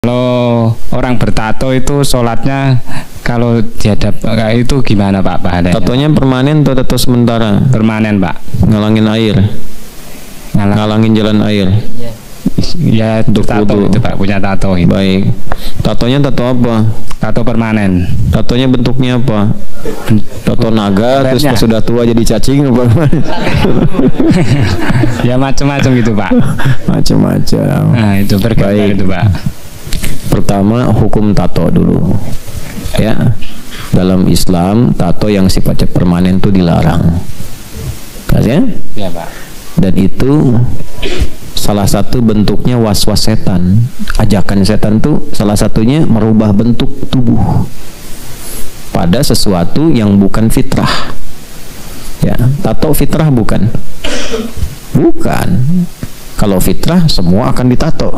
Kalau orang bertato itu sholatnya kalau dihadap itu gimana Pak pahalanya? Tatonya permanen atau tato sementara? Permanen Pak. Ngalangin air. Ngalangin jalan air. Ya untuk tato itu Pak, punya tato itu. Baik. Tatonya tato apa? Tato permanen. Tatonya bentuknya apa? Tato naga terus pas sudah tua jadi cacing apa? Ya macam-macam gitu Pak. Macam-macam. Nah itu bergambar itu Pak. Pertama hukum tato dulu. Ya. Dalam Islam tato yang sifatnya permanen itu dilarang. Ya? Ya Pak. Dan itu salah satu bentuknya was-was setan. Ajakan setan tuh salah satunya merubah bentuk tubuh pada sesuatu yang bukan fitrah. Ya, tato fitrah bukan? Bukan. Kalau fitrah semua akan ditato.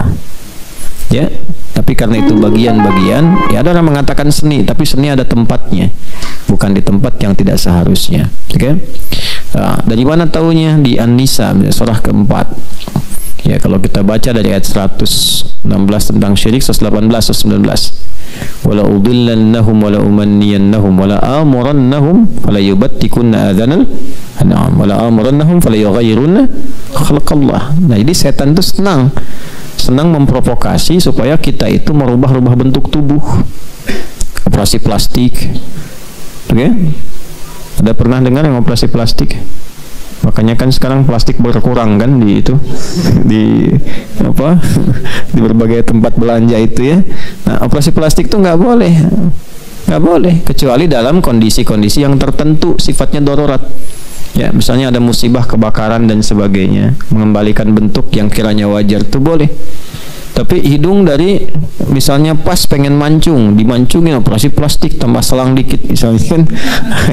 Ya, tapi karena itu bagian-bagian, ya ada orang mengatakan seni, tapi seni ada tempatnya, bukan di tempat yang tidak seharusnya. Oke? Okay? Nah, dari mana taunya? Di An-Nisa surah keempat. Ya, kalau kita baca dari ayat 116 tentang syirik, 118, 119. Wala udillannahum wala umanniyannahum wala amurannahum fala yubattikunna adhanal an'am wala amurannahum fala yughayyirunna khalqallah. Nah, jadi setan itu senang memprovokasi supaya kita itu merubah-rubah bentuk tubuh. Operasi plastik. Oke? Okay? Ada pernah dengar yang operasi plastik? Makanya kan sekarang plastik berkurang kan di itu di apa di berbagai tempat belanja itu ya. Nah, operasi plastik itu nggak boleh kecuali dalam kondisi-kondisi yang tertentu sifatnya darurat. Ya, misalnya ada musibah kebakaran dan sebagainya, mengembalikan bentuk yang kiranya wajar itu boleh. Tapi hidung dari misalnya pas pengen mancung, dimancungin operasi plastik tambah selang dikit misalnya kan,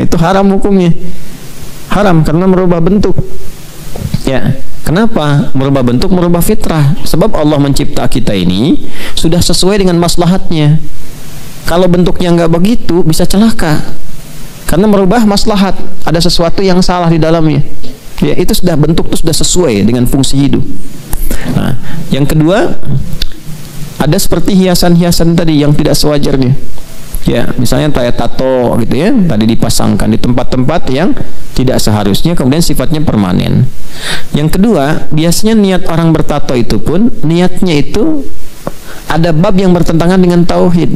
itu haram hukumnya. Haram karena merubah bentuk. Ya, kenapa? Merubah bentuk, merubah fitrah. Sebab Allah mencipta kita ini sudah sesuai dengan maslahatnya. Kalau bentuknya nggak begitu bisa celaka. Karena merubah maslahat, ada sesuatu yang salah di dalamnya. Ya, itu sudah bentuk itu sudah sesuai dengan fungsi hidup. Nah, yang kedua, ada seperti hiasan-hiasan tadi yang tidak sewajarnya. Ya, misalnya kayak tato gitu ya, tadi dipasangkan di tempat-tempat yang tidak seharusnya, kemudian sifatnya permanen. Yang kedua, biasanya niat orang bertato itu pun niatnya itu ada bab yang bertentangan dengan tauhid.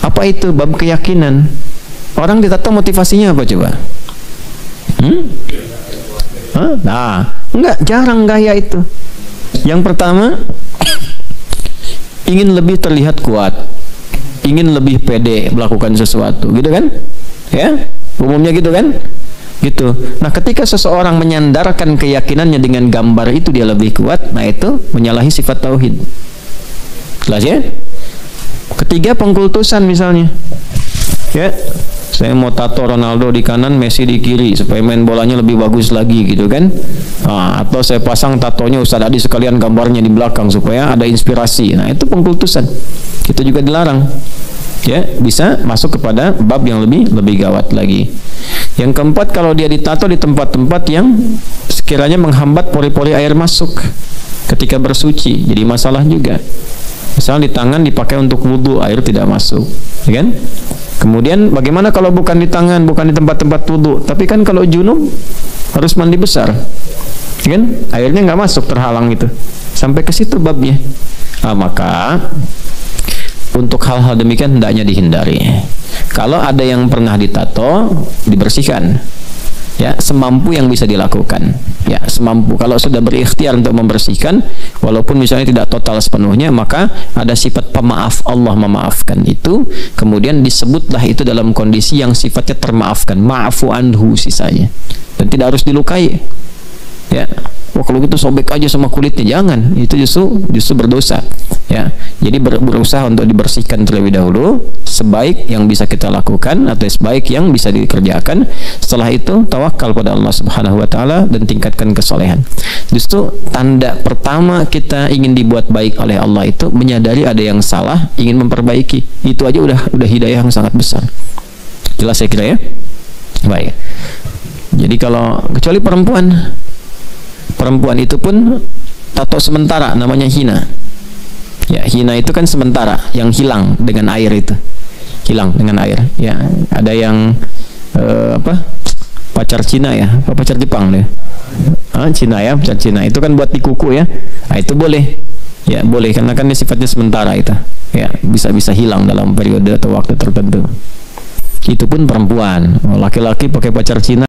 Apa itu? Bab keyakinan. Orang ditato motivasinya apa coba? Nah, enggak, jarang gaya itu. Yang pertama, ingin lebih terlihat kuat, ingin lebih pede melakukan sesuatu, gitu kan? Ya, umumnya gitu kan? Gitu. Nah, ketika seseorang menyandarkan keyakinannya dengan gambar itu dia lebih kuat, nah itu menyalahi sifat tauhid. Jelas ya? Ketiga, pengkultusan misalnya. Ya, saya mau tato Ronaldo di kanan, Messi di kiri supaya main bolanya lebih bagus lagi gitu kan. Nah, atau saya pasang tatonya Ustadz Adi sekalian gambarnya di belakang supaya ada inspirasi. Nah, itu pengkultusan. Itu juga dilarang. Ya, bisa masuk kepada bab yang lebih gawat lagi. Yang keempat, kalau dia ditato di tempat-tempat yang sekiranya menghambat pori-pori air masuk ketika bersuci, jadi masalah juga. Misal di tangan dipakai untuk wudhu, air tidak masuk, ya kan? Kemudian bagaimana kalau bukan di tangan, bukan di tempat-tempat wudhu, tapi kan kalau junub harus mandi besar, ya kan? Airnya nggak masuk, terhalang itu. Sampai ke situ babnya. Nah, maka untuk hal-hal demikian hendaknya dihindari. Kalau ada yang pernah ditato, dibersihkan. Ya, semampu yang bisa dilakukan. Ya, semampu. Kalau sudah berikhtiar untuk membersihkan, walaupun misalnya tidak total sepenuhnya, maka ada sifat pemaaf, Allah memaafkan itu. Kemudian disebutlah itu dalam kondisi yang sifatnya termaafkan, ma'fu anhu sisanya. Dan tidak harus dilukai. Ya, wah kalau gitu sobek aja sama kulitnya, jangan. Itu justru berdosa. Ya, jadi berusaha untuk dibersihkan terlebih dahulu, sebaik yang bisa kita lakukan atau sebaik yang bisa dikerjakan. Setelah itu tawakal pada Allah Subhanahu wa taala dan tingkatkan kesolehan. Justru tanda pertama kita ingin dibuat baik oleh Allah itu menyadari ada yang salah, ingin memperbaiki. Itu aja udah hidayah yang sangat besar. Jelas saya kira ya? Baik. Jadi kalau kecuali perempuan itu pun tato sementara namanya hina. Ya, hina itu kan sementara, yang hilang dengan air itu. Hilang dengan air. Ya, ada yang pacar Cina ya, apa pacar Jepang deh. Cina ya, pacar Cina. Itu kan buat di kuku ya. Nah, itu boleh. Ya, boleh karena kan dia sifatnya sementara itu. Ya, bisa hilang dalam periode atau waktu tertentu. Itu pun perempuan. Laki-laki pakai pacar Cina